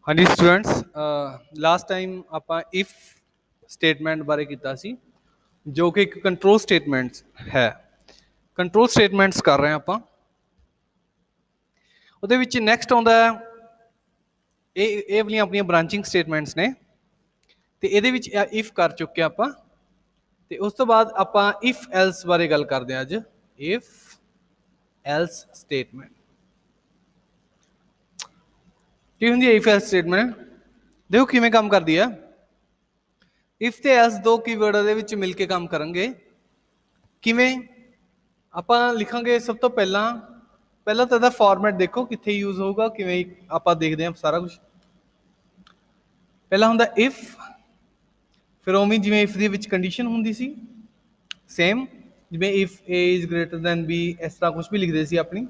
हाँ जी students, last time ਆਪਾਂ if statement ਬਾਰੇ ਕੀਤਾ ਸੀ ਜੋ ਕਿ ਇੱਕ ਕੰਟਰੋਲ ਸਟੇਟਮੈਂਟਸ ਹੈ। ਕੰਟਰੋਲ ਸਟੇਟਮੈਂਟਸ ਕਰ ਰਹੇ ਹਾਂ ਆਪਾਂ। ਉਹਦੇ ਵਿੱਚ ਨੈਕਸਟ ਆਉਂਦਾ ਹੈ ਇਹ ਵਾਲੀਆਂ ਆਪਣੀਆਂ ਬ੍ਰਾਂਚਿੰਗ ਸਟੇਟਮੈਂਟਸ ਨੇ ਤੇ ਇਹਦੇ ਵਿੱਚ ਇਫ ਕਰ ਚੁੱਕੇ ਆਪਾਂ ਤੇ ਉਸ ਤੋਂ ਬਾਅਦ ਆਪਾਂ ਇਫ ਐਲਸ ਬਾਰੇ ਗੱਲ ਕਰਦੇ ਹਾਂ ਅੱਜ। ਇਫ ਐਲਸ ਸਟੇਟਮੈਂਟ ਕੀ ਹੁੰਦੀ ਹੈ? ਇਫ ਐਲਸ ਸਟੇਟਮੈਂਟ ਦੇਖੋ ਕਿਵੇਂ ਕੰਮ ਕਰਦੀ ਹੈ। ਇਫ ਤੇ ਐਲਸ ਦੋ ਕੀਵਰਡਾਂ ਦੇ ਵਿੱਚ ਮਿਲ ਕੇ ਕੰਮ ਕਰਨਗੇ। ਕਿਵੇਂ? ਆਪਾਂ ਲਿਖਾਂਗੇ ਸਭ ਤੋਂ ਪਹਿਲਾਂ ਤਾਂ ਇਹਦਾ ਫਾਰਮੈਟ ਦੇਖੋ ਕਿੱਥੇ ਯੂਜ਼ ਹੋਊਗਾ, ਕਿਵੇਂ ਆਪਾਂ ਦੇਖਦੇ ਹਾਂ ਸਾਰਾ ਕੁਝ। ਪਹਿਲਾਂ ਹੁੰਦਾ ਇਫ, ਫਿਰ ਉਵੇਂ ਜਿਵੇਂ ਇਫ ਦੇ ਵਿੱਚ ਕੰਡੀਸ਼ਨ ਹੁੰਦੀ ਸੀ ਸੇਮ, ਜਿਵੇਂ if A is greater then B, ਇਸ ਤਰ੍ਹਾਂ ਕੁਝ ਵੀ ਲਿਖਦੇ ਸੀ ਆਪਣੀ,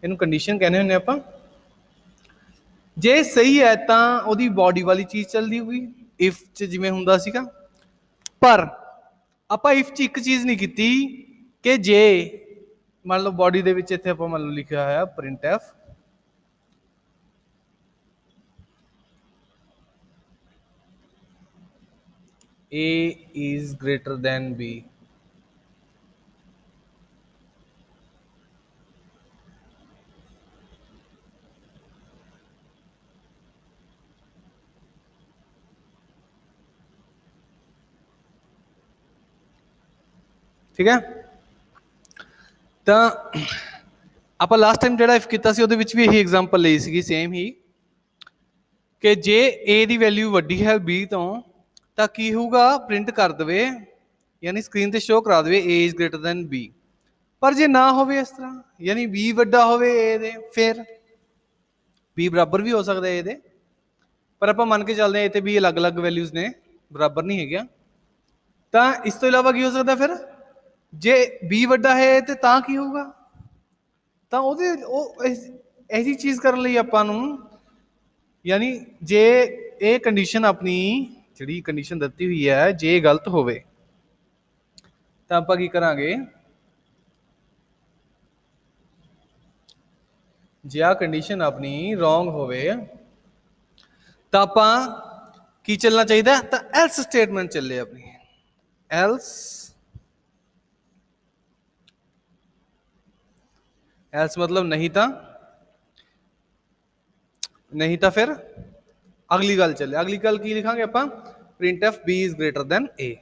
ਇਹਨੂੰ ਕੰਡੀਸ਼ਨ ਕਹਿੰਦੇ ਹੁੰਦੇ ਆਪਾਂ। ਜੇ ਸਹੀ ਹੈ ਤਾਂ ਉਹਦੀ ਬਾਡੀ ਵਾਲੀ ਚੀਜ਼ ਚੱਲਦੀ ਹੋਊਗੀ ਇਫ 'ਚ ਜਿਵੇਂ ਹੁੰਦਾ ਸੀਗਾ। ਪਰ ਆਪਾਂ ਇਫ 'ਚ ਇੱਕ ਚੀਜ਼ ਨਹੀਂ ਕੀਤੀ ਕਿ ਜੇ ਮੰਨ ਲਓ ਬਾਡੀ ਦੇ ਵਿੱਚ ਇੱਥੇ ਆਪਾਂ ਮੰਨ ਲਓ ਲਿਖਿਆ ਹੋਇਆ print F A is greater than B, ਠੀਕ ਹੈ। ਤਾਂ ਆਪਾਂ ਲਾਸਟ ਟਾਈਮ ਜਿਹੜਾ ਇਫ ਕੀਤਾ ਸੀ ਉਹਦੇ ਵਿੱਚ ਵੀ ਇਹੀ ਐਗਜ਼ਾਮਪਲ ਲਈ ਸੀਗੀ ਸੇਮ ਹੀ, ਕਿ ਜੇ A ਦੀ ਵੈਲਿਊ ਵੱਡੀ ਹੈ B ਤੋਂ ਤਾਂ ਕੀ ਹੋਊਗਾ? ਪ੍ਰਿੰਟ ਕਰ ਦੇਵੇ, ਯਾਨੀ ਸਕਰੀਨ ਤੇ ਸ਼ੋ ਕਰਾ ਦੇਵੇ A is greater then B। ਪਰ ਜੇ ਨਾ ਹੋਵੇ ਇਸ ਤਰ੍ਹਾਂ, ਯਾਨੀ B ਵੱਡਾ ਹੋਵੇ A ਦੇ, ਫਿਰ B ਬਰਾਬਰ ਵੀ ਹੋ ਸਕਦਾ A ਦੇ, ਪਰ ਆਪਾਂ ਮੰਨ ਕੇ ਚੱਲਦੇ ਹਾਂ A ਤੇ B ਅਲੱਗ-ਅਲੱਗ ਵੈਲਿਊਜ਼ ਨੇ, ਬਰਾਬਰ ਨਹੀਂ ਹੈਗੀਆਂ। ਤਾਂ ਇਸ ਤੋਂ ਇਲਾਵਾ ਕੀ ਹੋ ਸਕਦਾ? ਫਿਰ ਜੇ B ਵੱਡਾ ਹੈ ਤੇ ਤਾਂ ਕੀ ਹੋਊਗਾ? ਤਾਂ ਉਹ ਐਸੀ ਚੀਜ਼ ਕਰਨ ਲਈ ਆਪਾਂ ਨੂੰ, ਯਾਨੀ ਜੇ ਇਹ ਕੰਡੀਸ਼ਨ ਆਪਣੀ ਜਿਹੜੀ ਕੰਡੀਸ਼ਨ ਦਿੱਤੀ ਹੋਈ ਹੈ ਜੇ ਗਲਤ ਹੋਵੇ ਤਾਂ ਆਪਾਂ ਕੀ ਕਰਾਂਗੇ? ਜੇ ਆ ਕੰਡੀਸ਼ਨ ਆਪਣੀ ਰੋਂਗ ਹੋਵੇ ਤਾਂ ਆਪਾਂ ਕੀ ਚੱਲਣਾ ਚਾਹੀਦਾ? ਤਾਂ ਐਲਸ ਸਟੇਟਮੈਂਟ ਚੱਲੇ ਆਪਣੀ। ਐਲਸ ਮਤਲਬ ਨਹੀਂ ਤਾਂ ਫਿਰ ਅਗਲੀ ਗੱਲ ਚੱਲੇ। ਅਗਲੀ ਗੱਲ ਕੀ ਲਿਖਾਂਗੇ ਆਪਾਂ? Print F B is greater then A।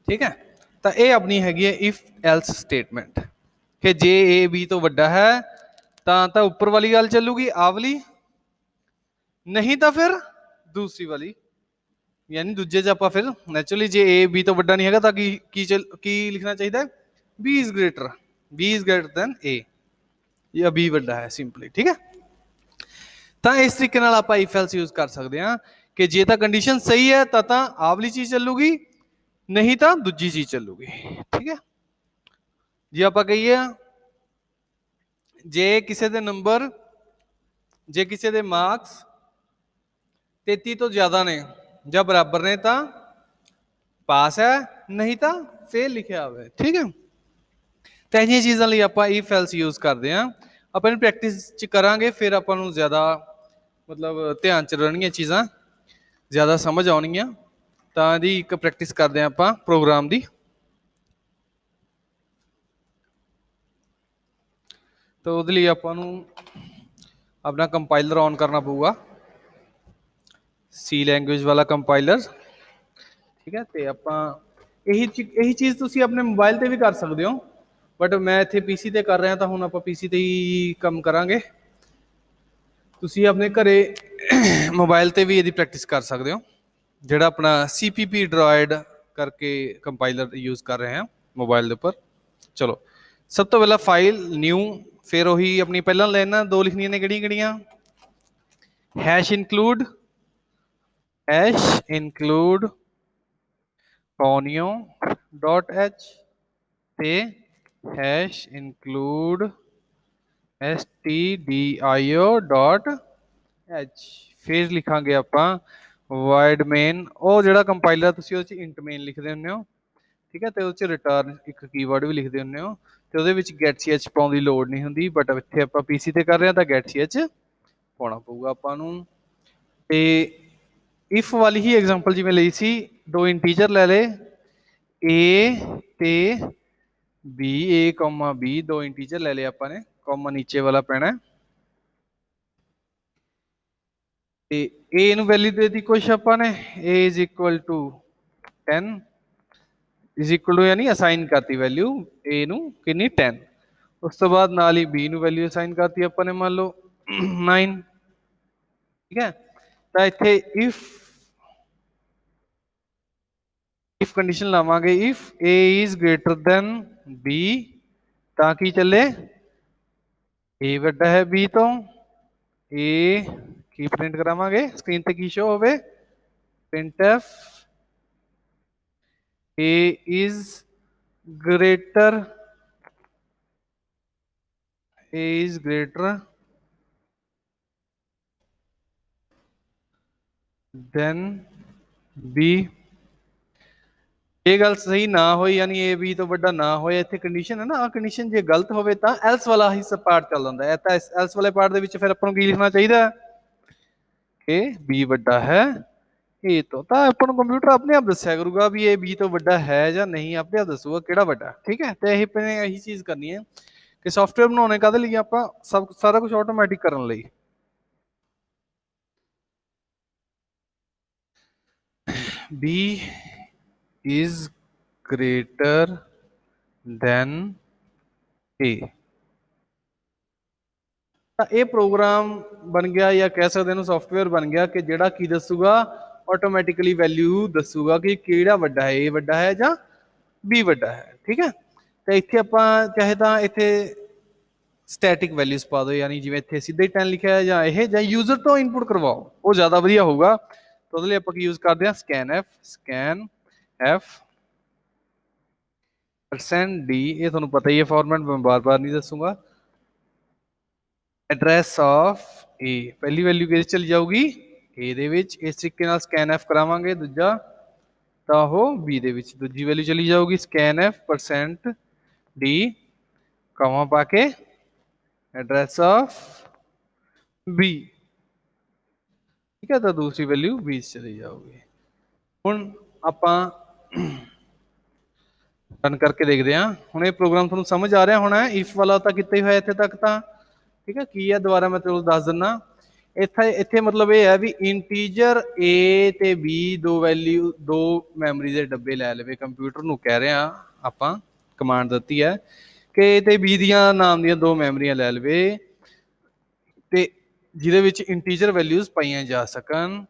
ਠੀਕ ਹੈ। ਤਾਂ ਇਹ ਆਪਣੀ ਹੈਗੀ ਹੈ ਇਫ ਐਲਸ ਸਟੇਟਮੈਂਟ, ਕਿ ਜੇ A B ਤੋਂ ਵੱਡਾ ਹੈ ਤਾਂ ਉੱਪਰ ਵਾਲੀ ਗੱਲ ਚੱਲੂਗੀ, ਆਹ ਵਾਲੀ, ਨਹੀਂ ਤਾਂ ਫਿਰ ਦੂਸਰੀ ਵਾਲੀ। ਯਾਨੀ ਦੂਜੇ 'ਚ ਆਪਾਂ ਫਿਰ ਨੈਚੁਰਲੀ ਜੇ A B ਤੋਂ ਵੱਡਾ ਨਹੀਂ ਹੈਗਾ ਤਾਂ ਕੀ ਲਿਖਣਾ ਚਾਹੀਦਾ? B is greater then A, ਜਾਂ B ਵੱਡਾ ਹੈ ਸਿੰਪਲੀ। ਠੀਕ ਹੈ। ਤਾਂ ਇਸ ਤਰੀਕੇ ਨਾਲ ਆਪਾਂ ਇਫ ਐਲਸ ਯੂਜ਼ ਕਰ ਸਕਦੇ ਹਾਂ ਕਿ ਜੇ ਤਾਂ ਕੰਡੀਸ਼ਨ ਸਹੀ ਹੈ ਤਾਂ ਆਹ ਵਾਲੀ ਚੀਜ਼ ਚੱਲੂਗੀ, ਨਹੀਂ ਤਾਂ ਦੂਜੀ ਚੀਜ਼ ਚੱਲੂਗੀ। ਠੀਕ ਹੈ। ਜੇ ਆਪਾਂ ਕਹੀਏ ਜੇ ਕਿਸੇ ਦੇ ਮਾਰਕਸ 33 ਤੋਂ ਜ਼ਿਆਦਾ ਨੇ ਜਾਂ ਬਰਾਬਰ ਨੇ ਤਾਂ ਪਾਸ ਹੈ, ਨਹੀਂ ਤਾਂ ਫੇਲ ਲਿਖਿਆ ਹੋਵੇ। ਠੀਕ ਹੈ। ਤਾਂ ਇਹ ਜਿਹੀਆਂ ਚੀਜ਼ਾਂ ਲਈ ਆਪਾਂ ਇਫ ਐਲਸ ਯੂਜ਼ ਕਰਦੇ ਹਾਂ। ਆਪਾਂ ਇਹਨੂੰ ਪ੍ਰੈਕਟਿਸ 'ਚ ਕਰਾਂਗੇ, ਫਿਰ ਆਪਾਂ ਨੂੰ ਜ਼ਿਆਦਾ ਮਤਲਬ ਧਿਆਨ 'ਚ ਰਹਿਣਗੀਆਂ ਚੀਜ਼ਾਂ, ਜ਼ਿਆਦਾ ਸਮਝ ਆਉਣਗੀਆਂ। ਤਾਂ ਇਹਦੀ ਇੱਕ ਪ੍ਰੈਕਟਿਸ ਕਰਦੇ ਹਾਂ ਆਪਾਂ ਪ੍ਰੋਗਰਾਮ ਦੀ। ਤਾਂ ਉਹਦੇ ਲਈ ਆਪਾਂ ਨੂੰ ਆਪਣਾ ਕੰਪਾਈਲਰ ਔਨ ਕਰਨਾ ਪਊਗਾ, C ਲੈਂਗੁਏਜ ਵਾਲਾ ਕੰਪਾਈਲਰ। ਠੀਕ ਹੈ। ਤੇ ਆਪਾਂ ਇਹੀ ਚੀਜ਼ ਤੁਸੀਂ ਆਪਣੇ ਮੋਬਾਈਲ ਤੇ ਵੀ ਕਰ ਸਕਦੇ ਹੋ, ਬਟ ਮੈਂ ਇੱਥੇ PC ਤੇ ਕਰ ਰਿਹਾ ਤਾਂ ਹੁਣ ਆਪਾਂ PC ਤੇ ਹੀ ਕੰਮ ਕਰਾਂਗੇ। ਤੁਸੀਂ ਆਪਣੇ ਘਰੇ ਮੋਬਾਈਲ ਤੇ ਵੀ ਇਹਦੀ ਪ੍ਰੈਕਟਿਸ ਕਰ ਸਕਦੇ ਹੋ, ਜਿਹੜਾ ਆਪਣਾ CPP ਡਰਾਇਡ ਕਰਕੇ ਕੰਪਾਈਲਰ ਯੂਜ਼ ਕਰ ਰਹੇ ਹਾਂ ਮੋਬਾਈਲ ਦੇ ਉੱਪਰ। ਚਲੋ, ਸਭ ਤੋਂ ਪਹਿਲਾਂ ਫਾਈਲ ਨਿਊ, ਫਿਰ ਉਹੀ ਆਪਣੀ ਪਹਿਲਾਂ ਲਾਈਨਾਂ ਦੋ ਲਿਖਣੀਆਂ ਨੇ, ਕਿਹੜੀਆਂ? Hash include hash include conio dot H ते hash include stdio dot H फिर लिखांगे ਆਪਾਂ void main ਉਹ ਜਿਹੜਾ ਕੰਪਾਈਲਰ ਤੁਸੀਂ ਉਹ ਚ int main ਲਿਖਦੇ ਹੁੰਦੇ ਹੋ ਠੀਕ ਹੈ ਤੇ ਉਹ ਚ ਰਿਟਰਨ ਇੱਕ ਕੀਵਰਡ ਵੀ ਲਿਖਦੇ ਹੁੰਦੇ ਹੋ ਤੇ ਉਹਦੇ ਵਿੱਚ get ch ਪਾਉਣ ਦੀ ਲੋੜ ਨਹੀਂ ਹੁੰਦੀ ਬਟ ਇੱਥੇ ਆਪਾਂ ਪੀਸੀ ਤੇ ਕਰ ਰਹੇ ਹਾਂ ਤਾਂ get ch ਪਾਉਣਾ ਪਊਗਾ ਆਪਾਂ ਨੂੰ ਤੇ ਇਫ ਵਾਲੀ ਹੀ ਐਗਜ਼ਾਮਪਲ ਜਿਵੇਂ ਲਈ ਸੀ ਦੋ ਇੰਟੀਜਰ ਲੈ ਲੇ a ਤੇ b a, b ਦੋ ਇੰਟੀਜਰ ਲੈ ਲਏ ਆਪਾਂ ਨੇ ਕੌਮਾ ਨੀਚੇ ਵਾਲਾ ਪੈਣਾ ਤੇ a ਨੂੰ ਵੈਲਿਊ ਦੇ ਦੀ ਕੁਛ ਆਪਾਂ ਨੇ a is equal to 10 is equal to यानी ਅਸਾਈਨ ਕਰਤੀ ਵੈਲਿਊ a ਨੂੰ ਕਿੰਨੀ 10 ਉਸ ਤੋਂ ਬਾਅਦ ਨਾਲ ਹੀ b ਨੂੰ ਵੈਲਿਊ ਅਸਾਈਨ ਕਰਤੀ ਆਪਾਂ ਨੇ ਮੰਨ ਲਓ 9 ਠੀਕ ਹੈ ਤਾਂ ਇੱਥੇ if ਕੰਡੀਸ਼ਨ ਲਾਵਾਂਗੇ if a is greater than b ਤਾਂ ਕੀ ਚੱਲੇ a ਵੱਡਾ ਹੈ b ਤੋਂ a ਕੀ ਪ੍ਰਿੰਟ ਕਰਾਵਾਂਗੇ ਸਕਰੀਨ ਤੇ ਕੀ ਸ਼ੋ ਹੋਵੇ printf a is greater then b ਇਹ ਗੱਲ ਸਹੀ ਨਾ ਹੋਈ ਯਾਨੀ a b ਤੋਂ ਵੱਡਾ ਨਾ ਹੋਇਆ ਇੱਥੇ ਕੰਡੀਸ਼ਨ ਹੈ ਨਾ ਆ ਕੰਡੀਸ਼ਨ ਜੇ ਗਲਤ ਹੋਵੇ ਤਾਂ ਐਲਸ ਵਾਲਾ ਹੀ ਪਾਰਟ ਚੱਲ ਜਾਂਦਾ ਹੈ ਤਾਂ ਐਲਸ ਵਾਲੇ ਪਾਰਟ ਦੇ ਵਿੱਚ ਫਿਰ ਆਪਾਂ ਨੂੰ ਕੀ ਲਿਖਣਾ ਚਾਹੀਦਾ ਕਿ b ਵੱਡਾ ਹੈ a ਤੋਂ ਤਾਂ ਆਪਾਂ ਨੂੰ ਕੰਪਿਊਟਰ ਆਪਣੇ ਆਪ ਦੱਸਿਆ ਕਰੂਗਾ ਵੀ ਇਹ b ਤੋਂ ਵੱਡਾ ਹੈ ਜਾਂ ਨਹੀਂ ਆਪਣੇ ਆਪ ਦੱਸੂਗਾ ਕਿਹੜਾ ਵੱਡਾ ਠੀਕ ਹੈ ਤੇ ਇਹੀ ਚੀਜ਼ ਕਰਨੀ ਹੈ ਕਿ ਸੌਫਟਵੇਅਰ ਬਣਾਉਣੇ ਕਾਹਦੇ ਲਈ ਆਪਾਂ ਸਾਰਾ ਕੁਝ ਆਟੋਮੈਟਿਕ ਕਰਨ ਲਈ b is greater than a ਤਾਂ ਇਹ ਪ੍ਰੋਗਰਾਮ ਬਣ ਗਿਆ ਜਾਂ ਕਹਿ ਸਕਦੇ ਇਹਨੂੰ ਸੌਫਟਵੇਅਰ ਬਣ ਗਿਆ ਕਿ ਜਿਹੜਾ ਕੀ ਦੱਸੂਗਾ ਆਟੋਮੈਟਿਕਲੀ ਵੈਲਿਊ ਦੱਸੂਗਾ ਕਿ ਕਿਹੜਾ ਵੱਡਾ ਹੈ a ਵੱਡਾ ਹੈ ਜਾਂ b ਵੱਡਾ ਹੈ ਠੀਕ ਹੈ ਤੇ ਇੱਥੇ ਆਪਾਂ ਚਾਹੇ ਤਾਂ ਇੱਥੇ ਸਟੈਟਿਕ ਵੈਲਿਊਜ਼ ਪਾ ਦਿਓ ਯਾਨੀ ਜਿਵੇਂ ਇੱਥੇ ਸਿੱਧਾ ਹੀ 10 ਲਿਖਿਆ ਹੈ ਜਾਂ ਇਹ ਜਾਂ ਯੂਜ਼ਰ ਤੋਂ ਇਨਪੁਟ ਕਰਵਾਓ ਉਹ ਜ਼ਿਆਦਾ ਵਧੀਆ ਹੋਊਗਾ ਤਾਂ ਉਹਦੇ ਲਈ ਆਪਾਂ ਕੀ ਯੂਜ਼ ਕਰਦੇ ਹਾਂ scanf %d ਇਹ ਤੁਹਾਨੂੰ ਪਤਾ ਹੀ ਹੈ ਫਾਰਮੈਟ ਮੈਂ ਬਾਰ-ਬਾਰ ਨਹੀਂ ਦੱਸੂਗਾ ਐਡਰੈਸ ਆਫ a ਪਹਿਲੀ ਵੈਲਿਊ ਕਿਹਦੇ ਚਲੀ ਜਾਊਗੀ a ਦੇ ਵਿੱਚ ਇਸ ਤਰੀਕੇ ਨਾਲ scanf ਕਰਾਵਾਂਗੇ ਦੂਜਾ ਤਾਂ ਉਹ b ਦੇ ਵਿੱਚ ਦੂਜੀ ਵੈਲਿਊ ਚਲੀ ਜਾਊਗੀ scanf %d ਕਮਾ ਪਾ ਕੇ ਐਡਰੈਸ ਆਫ b ਠੀਕ ਹੈ ਤਾਂ ਦੂਸਰੀ ਵੈਲਿਊ b ਚਲੀ ਜਾਊਗੀ ਹੁਣ ਆਪਾਂ ਰਨ ਕਰਕੇ ਦੇਖਦੇ ਹਾਂ ਹੁਣ ਇਹ ਪ੍ਰੋਗਰਾਮ ਤੁਹਾਨੂੰ ਸਮਝ ਆ ਰਿਹਾ ਹੋਣਾ ਇਫ ਵਾਲਾ ਤਾਂ ਕੀਤਾ ਹੀ ਹੋਇਆ ਇੱਥੇ ਤੱਕ ਤਾਂ ਠੀਕ ਹੈ ਕੀ ਹੈ ਦੁਬਾਰਾ ਮੈਂ ਤੁਹਾਨੂੰ ਦੱਸ ਦਿੰਦਾ ਇੱਥੇ ਮਤਲਬ ਇਹ ਹੈ ਵੀ ਇੰਟੀਜਰ a ਤੇ b ਦੋ ਮੈਮਰੀ ਦੇ ਡੱਬੇ ਲੈ ਲਵੇ ਕੰਪਿਊਟਰ ਨੂੰ ਕਹਿ ਰਹੇ ਆ ਆਪਾਂ ਕਮਾਂਡ ਦਿੱਤੀ ਹੈ ਕਿ a ਤੇ b ਦੀਆਂ ਨਾਮ ਦੀਆਂ ਦੋ ਮੈਮਰੀਆਂ ਲੈ ਲਵੇ ਤੇ ਜਿਹਦੇ ਵਿੱਚ ਇੰਟੀਜਰ ਵੈਲਿਊਜ਼ ਪਾਈਆਂ ਜਾ ਸਕਣ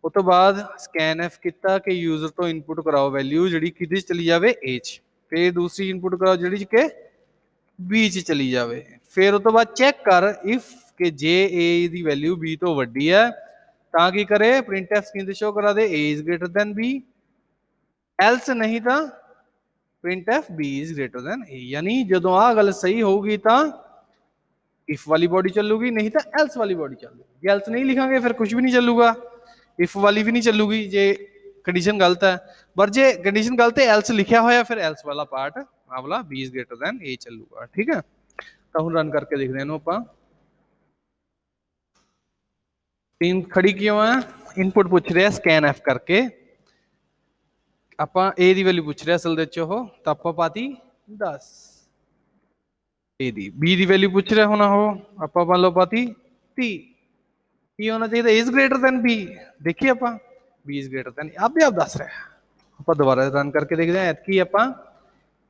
ਉਸ ਤੋਂ ਬਾਅਦ scanf ਕੀਤਾ ਕਿ ਯੂਜ਼ਰ ਤੋਂ ਇਨਪੁਟ ਕਰਾਓ ਵੈਲਿਊ ਜਿਹੜੀ ਕਿਹਦੇ ਚ ਚਲੀ ਜਾਵੇ a ਚ ਫਿਰ ਦੂਸਰੀ ਇਨਪੁਟ ਕਰਾਓ ਜਿਹੜੀ ਕਿ b ਚ ਚਲੀ ਜਾਵੇ ਫਿਰ ਉਸ ਤੋਂ ਬਾਅਦ ਚੈੱਕ ਕਰ ਇਫ ਕਿ ਜੇ a ਦੀ ਵੈਲਿਊ b ਤੋਂ ਵੱਡੀ ਹੈ ਤਾਂ ਕੀ ਕਰੇ printf ਸਕਰੀਨ ਤੇ ਸ਼ੋ ਕਰਾ ਦੇ a is greater than b else ਨਹੀਂ ਤਾਂ printf b is greater than a ਯਾਨੀ ਜਦੋਂ ਆ ਗੱਲ ਸਹੀ ਹੋਊਗੀ ਤਾਂ ਇਫ ਵਾਲੀ ਬੋਡੀ ਚੱਲੂਗੀ ਨਹੀਂ ਤਾਂ ਐਲਸ ਵਾਲੀ ਬੋਡੀ ਚੱਲੂਗੀ ਜੇ ਐਲਸ ਨਹੀਂ ਲਿਖਾਂਗੇ ਫਿਰ ਕੁਝ ਵੀ ਨਹੀਂ ਚੱਲੂਗਾ ਇਫ ਵਾਲੀ ਵੀ ਨਹੀਂ ਚੱਲੂਗੀ ਜੇ ਕੰਡੀਸ਼ਨ ਗਲਤ ਹੈ ਪਰ ਜੇ ਕੰਡੀਸ਼ਨ ਗਲਤ ਹੈ ਐਲਸ ਲਿਖਿਆ ਹੋਇਆ ਫਿਰ ਐਲਸ ਵਾਲਾ ਪਾਰਟ ਆ ਵਾਲਾ b is greater than a ਚੱਲੂਗਾ ਠੀਕ ਹੈ ਤਾਂ ਹੁਣ ਰਨ ਕਰਕੇ ਦੇਖਦੇ ਹਾਂ ਇਹਨੂੰ ਆਪਾਂ ਸਕਰੀਨ ਖੜੀ ਕਿਉਂ ਆ ਇਨਪੁਟ ਪੁੱਛ ਰਿਹਾ scanf ਕਰਕੇ ਆਪਾਂ a ਦੀ ਵੈਲਿਊ ਪੁੱਛ ਰਿਹਾ ਅਸਲ ਦੇ ਵਿੱਚ ਉਹ ਤਾਂ ਆਪਾਂ ਪਾਤੀ 10 a the b the value ਪੁੱਛ ਰਿਹਾ ਹੋਣਾ ਉਹ ਆਪਾਂ ਮੰਨ ਲਓ ਪਾਤੀ 30 ਕੀ ਹੋਣਾ ਚਾਹੀਦਾ is greater than b ਦੇਖੀਏ ਆਪਾਂ b is greater than ਆਪੇ ਆਪ ਦੱਸ ਰਿਹਾ ਆਪਾਂ ਦੁਬਾਰਾ ਰਨ ਕਰਕੇ ਦੇਖਦੇ ਹਾਂ ਐਤਕੀ ਆਪਾਂ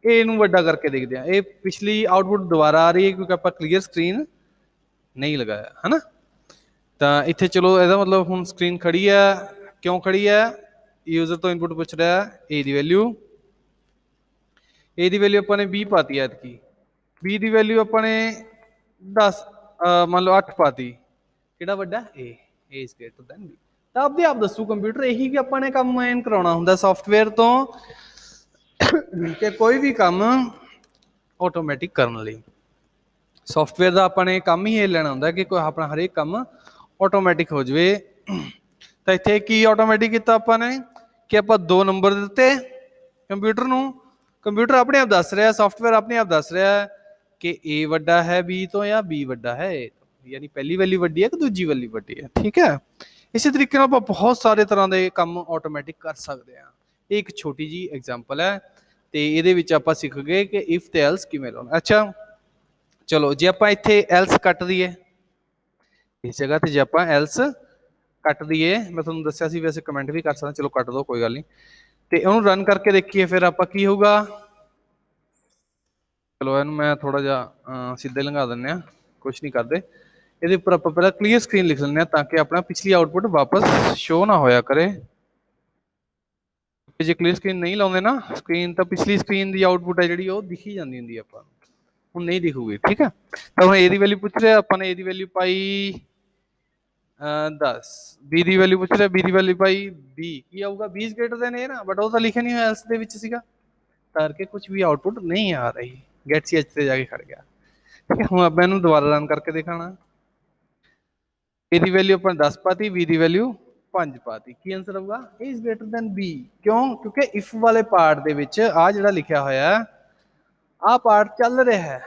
a ਨੂੰ ਵੱਡਾ ਕਰਕੇ ਦੇਖਦੇ ਹਾਂ ਇਹ ਪਿਛਲੀ ਆਊਟਪੁੱਟ ਦੁਬਾਰਾ ਆ ਰਹੀ ਹੈ ਕਿਉਂਕਿ ਆਪਾਂ ਕਲੀਅਰ ਸਕਰੀਨ ਨਹੀਂ ਲਗਾਇਆ ਹਨਾ ਤਾਂ ਇੱਥੇ ਚਲੋ ਇਹਦਾ ਮਤਲਬ ਹੁਣ ਸਕਰੀਨ ਖੜੀ ਹੈ ਕਿਉਂ ਖੜੀ ਹੈ ਯੂਜ਼ਰ ਤੋਂ ਇਨਪੁਟ ਪੁੱਛ ਰਿਹਾ a ਦੀ ਵੈਲਿਊ ਆਪਾਂ ਨੇ 20 ਪਾਤੀ ਐਤਕੀ b ਦੀ ਵੈਲਿਊ ਆਪਾਂ ਨੇ 10 ਮੰਨ ਲਓ 8 ਪਾਤੀ ਕਿਹੜਾ ਵੱਡਾ a is greater than b ਤਾਂ ਆਪਦੇ ਆਪ ਦੱਸੂ ਕੰਪਿਊਟਰ ਇਹੀ ਕਿ ਆਪਾਂ ਨੇ ਕੰਮ ਮੈਨ ਕਰਾਉਣਾ ਹੁੰਦਾ ਸੌਫਟਵੇਅਰ ਤੋਂ ਕਿ ਕੋਈ ਵੀ ਕੰਮ ਆਟੋਮੈਟਿਕ ਕਰਨ ਲਈ ਸੌਫਟਵੇਅਰ ਦਾ ਆਪਾਂ ਨੇ ਕੰਮ ਹੀ ਇਹ ਲੈਣਾ ਹੁੰਦਾ ਕਿ ਕੋਈ ਆਪਣਾ ਹਰੇਕ ਕੰਮ ਆਟੋਮੈਟਿਕ ਹੋ ਜਾਵੇ। ਤਾਂ ਇੱਥੇ ਕੀ ਆਟੋਮੈਟਿਕ ਕੀਤਾ ਆਪਾਂ ਨੇ ਕਿ ਆਪਾਂ 2 ਨੰਬਰ ਦਿੱਤੇ ਕੰਪਿਊਟਰ ਨੂੰ, ਕੰਪਿਊਟਰ ਆਪਣੇ ਆਪ ਦੱਸ ਰਿਹਾ, ਸੌਫਟਵੇਅਰ ਆਪਣੇ ਆਪ ਦੱਸ ਰਿਹਾ ਕਿ A ਵੱਡਾ ਹੈ B ਤੋਂ ਜਾਂ B ਵੱਡਾ ਹੈ A ਤੋਂ, ਯਾਨੀ ਪਹਿਲੀ ਵੈਲਿਊ ਵੱਡੀ ਹੈ ਕਿ ਦੂਜੀ ਵੈਲਿਊ ਵੱਡੀ ਹੈ। ਠੀਕ ਹੈ, ਇਸੇ ਤਰੀਕੇ ਨਾਲ ਆਪਾਂ ਬਹੁਤ ਸਾਰੇ ਤਰ੍ਹਾਂ ਦੇ ਕੰਮ ਆਟੋਮੈਟਿਕ ਕਰ ਸਕਦੇ ਹਾਂ। ਇਹ ਇੱਕ ਛੋਟੀ ਜੀ ਐਗਜ਼ਾਮਪਲ ਹੈ ਤੇ ਇਹਦੇ ਵਿੱਚ ਆਪਾਂ ਸਿੱਖ ਗਏ ਕਿ ਇਫ ਤੇ ਐਲਸ ਕਿਵੇਂ ਲਾਉਣਾ। ਅੱਛਾ ਚਲੋ ਜੇ ਆਪਾਂ ਇੱਥੇ ਐਲਸ ਕੱਟ ਦਈਏ, ਇਸ ਜਗ੍ਹਾ ਤੇ ਜੇ ਆਪਾਂ ਐਲਸ ਕੱਟ ਦਈਏ, ਮੈਂ ਤੁਹਾਨੂੰ ਦੱਸਿਆ ਸੀ ਵੈਸੇ ਕਮੈਂਟ ਵੀ ਕਰ ਸਕਦਾ, ਚਲੋ ਕੱਟ ਦੋ ਕੋਈ ਗੱਲ ਨਹੀਂ, ਤੇ ਉਹਨੂੰ ਰਨ ਕਰਕੇ ਦੇਖੀਏ ਫਿਰ ਆਪਾਂ ਕੀ ਹੋਊਗਾ। ਚਲੋ ਇਹਨੂੰ ਮੈਂ ਥੋੜਾ ਜਿਹਾ ਸਿੱਧੇ ਲੰਘਾ ਦਿੰਦੇ ਹਾਂ, ਕੁਛ ਨਹੀਂ ਕਰਦੇ। ਇਹਦੇ ਉੱਪਰ ਆਪਾਂ ਪਹਿਲਾਂ ਕਲੀਅਰ ਸਕਰੀਨ ਲਿਖ ਲੈਂਦੇ ਹਾਂ ਤਾਂ ਕਿ ਆਪਣਾ ਪਿਛਲੀ ਆਊਟਪੁੱਟ ਵਾਪਸ ਸ਼ੋ ਨਾ ਹੋਇਆ ਕਰੇ। ਜੇ ਕਲੀਅਰ ਸਕਰੀਨ ਨਹੀਂ ਲਾਉਂਦੇ ਨਾ ਸਕਰੀਨ, ਤਾਂ ਪਿਛਲੀ ਸਕਰੀਨ ਦੀ ਆਊਟਪੁੱਟ ਹੈ ਜਿਹੜੀ ਉਹ ਦਿਖੀ ਜਾਂਦੀ ਹੁੰਦੀ ਆਪਾਂ ਨੂੰ, ਹੁਣ ਨਹੀਂ ਦਿਖੂਗੀ। ਠੀਕ ਹੈ, ਤਾਂ ਹੁਣ A ਦੀ ਵੈਲਿਊ ਪੁੱਛ ਰਿਹਾ, ਆਪਾਂ ਨੇ A the value Bhai 10, B the value ਪੁੱਛ ਰਿਹਾ, B ਦੀ ਵੈਲਿਊ ਪਾਈ B, ਕੀ ਆਊਗਾ B is greater then A ਨਾ, ਬਟ ਉਹ ਤਾਂ ਲਿਖਿਆ ਨਹੀਂ ਹੋਇਆ ਐਲਸ ਦੇ ਵਿੱਚ ਸੀਗਾ, ਕਰਕੇ ਕੁਝ ਵੀ ਆਊਟਪੁੱਟ ਨਹੀਂ ਆ ਰਹੀ, ਗੈਟ ਸੀ ਐਚ ਤੇ ਜਾ ਕੇ ਖੜ ਗਿਆ। ਠੀਕ ਹੈ, ਹੁਣ ਆਪਾਂ ਇਹਨੂੰ ਦੁਬਾਰਾ ਰਨ ਕਰਕੇ ਦੇਖਾਣਾ। A ਦੀ ਵੈਲਿਊ ਆਪਾਂ 10 ਪਾਤੀ, B ਦੀ ਵੈਲਿਊ 5 ਪਾਤੀ, ਕੀ ਆਨਸਰ ਆਊਗਾ A is greater then B। ਕਿਉਂ? ਕਿਉਂਕਿ ਇਫ ਵਾਲੇ ਪਾਰਟ ਦੇ ਵਿੱਚ ਆ ਜਿਹੜਾ ਲਿਖਿਆ ਹੋਇਆ ਆਹ ਪਾਰਟ ਚੱਲ ਰਿਹਾ ਹੈ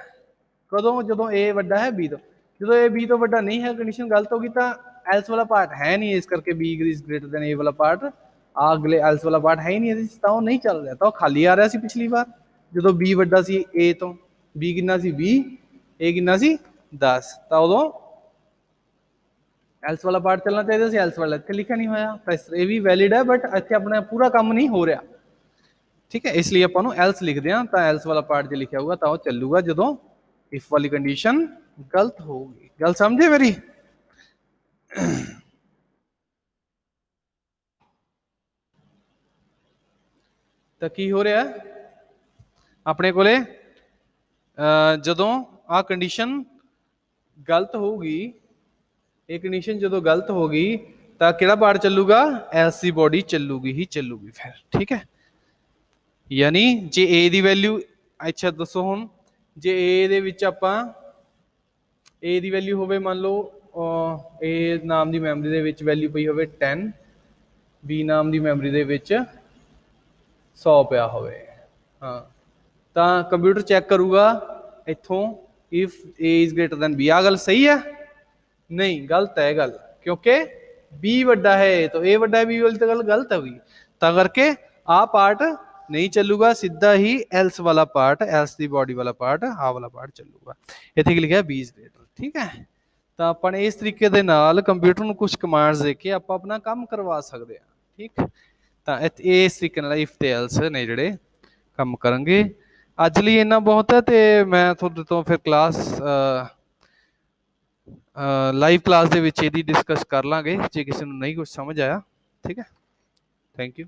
ਕਦੋਂ, ਜਦੋਂ A ਵੱਡਾ ਹੈ B ਤੋਂ। ਜਦੋਂ A B ਤੋਂ ਵੱਡਾ ਨਹੀਂ ਹੈ, ਕੰਡੀਸ਼ਨ ਗਲਤ ਹੋਗੀ, ਤਾਂ ਐਲਸ ਵਾਲਾ ਪਾਰਟ ਹੈ ਨਹੀਂ, ਇਸ ਕਰਕੇ B is greater then A ਵਾਲਾ ਪਾਰਟ, ਆ ਅਗਲੇ ਐਲਸ ਵਾਲਾ ਪਾਰਟ ਹੈ ਹੀ ਨਹੀਂ ਇਹਦੇ ਵਿੱਚ, ਤਾਂ ਉਹ ਨਹੀਂ ਚੱਲ ਰਿਹਾ, ਤਾਂ ਉਹ ਖਾਲੀ ਆ ਰਿਹਾ ਸੀ ਪਿਛਲੀ ਵਾਰ ਜਦੋਂ B ਵੱਡਾ ਸੀ A ਤੋਂ। B ਕਿੰਨਾ ਸੀ 20, A ਕਿੰਨਾ ਸੀ 10, ਤਾਂ ਉਦੋਂ ਐਲਸ ਵਾਲਾ ਪਾਰਟ ਚੱਲਣਾ ਚਾਹੀਦਾ ਸੀ, ਐਲਸ ਵਾਲਾ ਇੱਥੇ ਲਿਖਿਆ ਨਹੀਂ ਹੋਇਆ, ਤਾਂ ਇਹ ਵੀ ਵੈਲਿਡ ਹੈ, ਬਟ ਇੱਥੇ ਆਪਣਾ ਪੂਰਾ ਕੰਮ ਨਹੀਂ ਹੋ ਰਿਹਾ। ਠੀਕ ਹੈ, ਇਸ ਲਈ ਆਪਾਂ ਨੂੰ ਐਲਸ ਲਿਖਦੇ ਹਾਂ, ਤਾਂ ਐਲਸ ਵਾਲਾ ਪਾਰਟ ਜੇ ਲਿਖਿਆ ਹੋਊਗਾ ਤਾਂ ਉਹ ਚੱਲੂਗਾ ਜਦੋਂ ਇਫ ਵਾਲੀ ਕੰਡੀਸ਼ਨ ਗਲਤ ਹੋਊਗੀ। ਗੱਲ ਸਮਝੇ ਮੇਰੀ? ਤਾਂ ਕੀ ਹੋ ਰਿਹਾ ਆਪਣੇ ਕੋਲੇ, ਜਦੋਂ ਆ ਕੰਡੀਸ਼ਨ ਗਲਤ ਹੋਊਗੀ, ਇਹ ਕੰਡੀਸ਼ਨ ਜਦੋਂ ਗਲਤ ਹੋ ਗਈ ਤਾਂ ਕਿਹੜਾ ਪਾਰਟ ਚੱਲੂਗਾ, ਐਲਸ ਦੀ ਬੋਡੀ ਚੱਲੂਗੀ ਹੀ ਚੱਲੂਗੀ ਫਿਰ। ਠੀਕ ਹੈ, ਯਾਨੀ ਜੇ A ਦੀ ਵੈਲਿਊ, ਅੱਛਾ ਦੱਸੋ ਹੁਣ ਜੇ A ਦੇ ਵਿੱਚ ਆਪਾਂ A ਦੀ ਵੈਲਿਊ ਹੋਵੇ ਮੰਨ ਲਓ A ਨਾਮ ਦੀ ਮੈਮਰੀ ਦੇ ਵਿੱਚ ਵੈਲਿਊ ਪਈ ਹੋਵੇ 10, B ਨਾਮ ਦੀ ਮੈਮਰੀ ਦੇ ਵਿੱਚ 100 ਪਿਆ ਹੋਵੇ, ਹਾਂ, ਤਾਂ ਕੰਪਿਊਟਰ ਚੈੱਕ ਕਰੂਗਾ ਇੱਥੋਂ if A is greater then B। ਆ ਗੱਲ ਸਹੀ ਹੈ? ਨਹੀਂ, ਗਲਤ ਹੈ ਗੱਲ, ਕਿਉਂਕਿ B ਵੱਡਾ ਹੈ ਤਾਂ A ਵੱਡਾ ਹੈ, B ਵਾਲੀ ਤਾਂ ਗੱਲ ਗਲਤ ਹੋ ਗਈ, ਤਾਂ ਕਰਕੇ ਆ ਪਾਰਟ ਨਹੀਂ ਚੱਲੂਗਾ, ਸਿੱਧਾ ਹੀ ਐਲਸ ਵਾਲਾ ਪਾਰਟ, ਐਲਸ ਦੀ ਬੋਡੀ ਵਾਲਾ ਪਾਰਟ, ਆ ਵਾਲਾ ਪਾਰਟ ਚੱਲੂਗਾ। ਇੱਥੇ ਕੀ ਲਿਖਿਆ B ਇਜ਼ ਗ੍ਰੇਟਰ। ਠੀਕ ਹੈ, ਤਾਂ ਆਪਾਂ ਨੇ ਇਸ ਤਰੀਕੇ ਦੇ ਨਾਲ ਕੰਪਿਊਟਰ ਨੂੰ ਕੁਝ ਕਮਾਂਡਸ ਦੇ ਕੇ ਆਪਾਂ ਆਪਣਾ ਕੰਮ ਕਰਵਾ ਸਕਦੇ ਹਾਂ। ਠੀਕ, ਤਾਂ ਇਸ ਤਰੀਕੇ ਨਾਲ ਇਫ ਤੇ ਐਲਸ ਨੇ ਜਿਹੜੇ ਕੰਮ ਕਰਾਂਗੇ। ਅੱਜ ਲਈ ਇੰਨਾ ਬਹੁਤ ਹੈ, ਤੇ ਮੈਂ ਤੁਹਾਡੇ ਤੋਂ ਫਿਰ ਕਲਾਸ ਲਾਈਵ ਕਲਾਸ ਦੇ ਵਿੱਚ ਇਹਦੀ ਡਿਸਕਸ ਕਰ ਲਾਂਗੇ ਜੇ ਕਿਸੇ ਨੂੰ ਨਹੀਂ ਕੁਝ ਸਮਝ ਆਇਆ। ਠੀਕ ਹੈ, ਥੈਂਕ ਯੂ।